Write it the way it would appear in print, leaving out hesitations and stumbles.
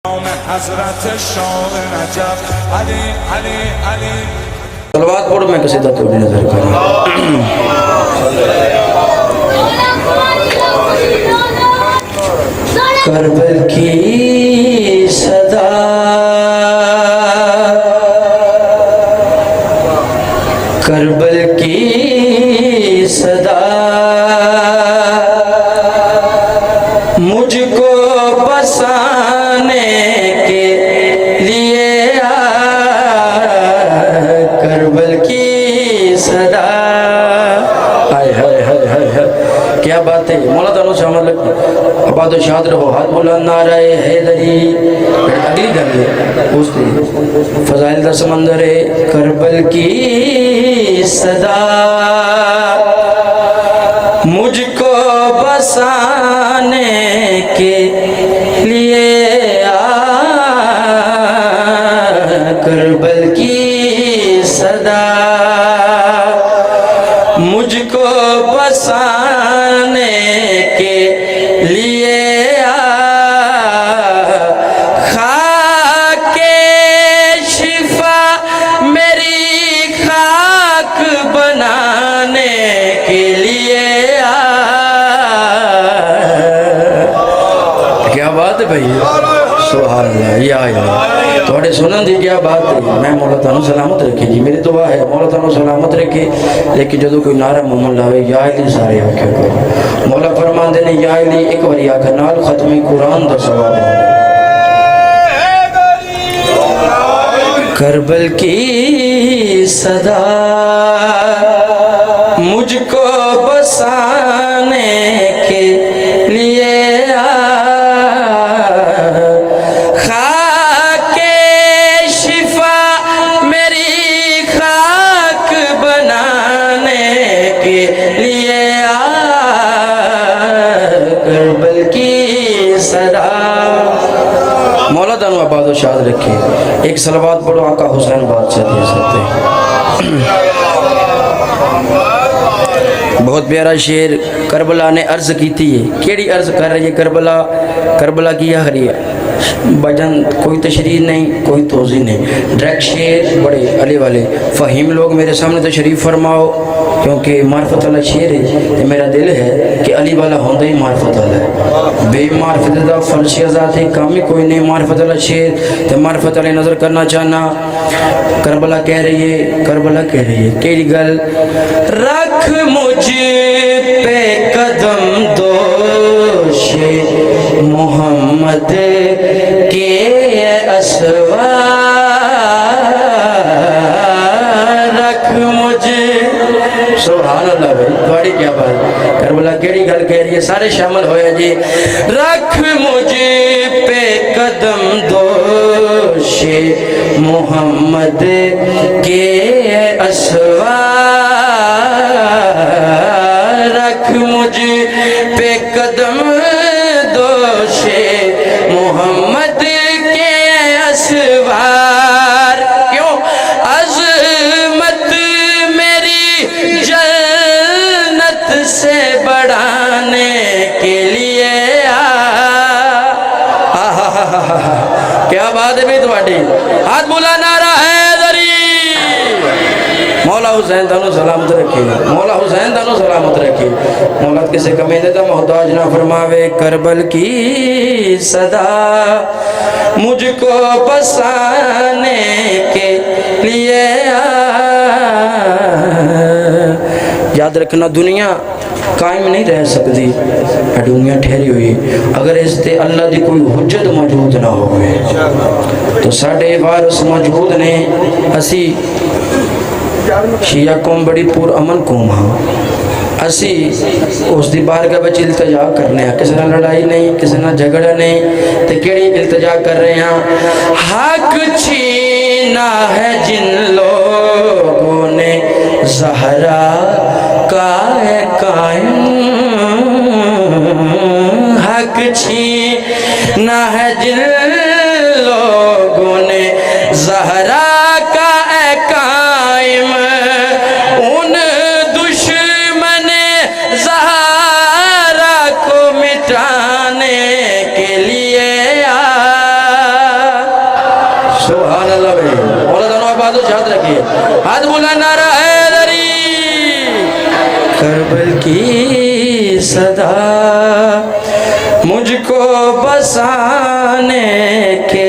حضرت شاہ نجف علی علی علی صلوات پڑھو میں قصیدہ تو بھی نظر کروں کربل کی صدا کربل کی صدا مجھ کو بسانے کے لیے کربل کی صدا ہائے ہائے ہائے ہائے کیا بات ہے مولا تعالیٰ سے عمل آباد و شاد رہو ہاتھ بلند نعرہ حیدری اگلی گھر ہے اس دی فضائل دا سمندر کربل کی صدا مجھ کو بسانے کے لیے کربل کی صدا مجھ کو بسانے کے لیے خاک شفا میری خاک بنانے کے لیے کیا بات ہے بھائی سبحان اللہ یا تھوڑے سنن دی کیا بات ہے میں مولا تعالیٰ سلامت رکھے جی میری دعا ہے مولا تعالیٰ سلامت رکھے لیکن جدو کوئی نعرہ محمد لاوے یا علی سارے آکھا کرو مولا فرمان دینے یا علی ایک وری آکھا نال ختمی قرآن دا ثواب کربل کی صدا مجھ کو بسانے کے لیے خاک شفا میری خاک بنانے کے لیے کربل کی صدا مولا تعالیٰ آباد و شاد رکھے ایک صلوات پڑھو آقا حسین بادشاہ دے سکتے ہیں بہت پیارا شعر کربلا نے عرض کی تھی کیڑی عرض کر رہی ہے کربلا کی یہ ہری ہے بجن کوئی تشریح نہیں کوئی توضیح نہیں ڈائریکٹ شعر بڑے علی والے فہیم لوگ میرے سامنے تشریف فرماؤ کیونکہ معرفت والا شعر ہے یہ میرا دل ہے کہ علی والا ہوندہ ہی معرفت والا ہے بے معرفت دا فلشی ذات ہے کامی کوئی نہیں معرفت والا شعر تو معرفت والی نظر کرنا چاہنا کربلا کہہ رہی ہے کیڑی گل رکھ مجھ پہ قدم دوش محمد کے اسوار رکھ مجھے سبحان اللہ بھائی تھوڑی کیا بات کربلا کیڑی گل کہہ رہی ہے سارے شامل ہوئے جی رکھ مجھے پہ قدم دوش محمد کے اسوار رکھ مجھے پہ قدم دوش محمد کے اسوار کیوں عظمت میری جنت سے بڑھانے کے لیے کیا بات ہے بھی تمہاری ہاتھ بولا نعرہ حیدری مولا حسین تانو سلامت رکھے مولا حسین تانو سلامت رکھے مولا کسے کمی دیتا محتاج نہ فرماوے کربل کی صدا مجھ کو بسانے کے لیے یاد رکھنا دنیا قائم نہیں رہ سکتی دنیا ٹھہری ہوئی اگر اس تے اللہ دی کوئی حجت موجود نہ ہوئے تو ساڑھے وارث موجود نے اسی شیعہ قوم بڑی پور امن قوم ہاں اسی اس دی بارگاہ بچ التجا کرنے ہیں کسی نہ لڑائی نہیں کسی نہ جھگڑا نہیں تے کیڑی التجا کر رہے ہیں حق چھینا ہے جن لوگوں نے زہرا کا قائم حق چھینا ہے جن لوگوں نے زہرا کا قائم ان دشمن زہرا کو مٹانے کے لیے بات یاد رکھیے ہاتھ بولا نعرہ حیدری کربل کی صدا مجھ کو بسانے کے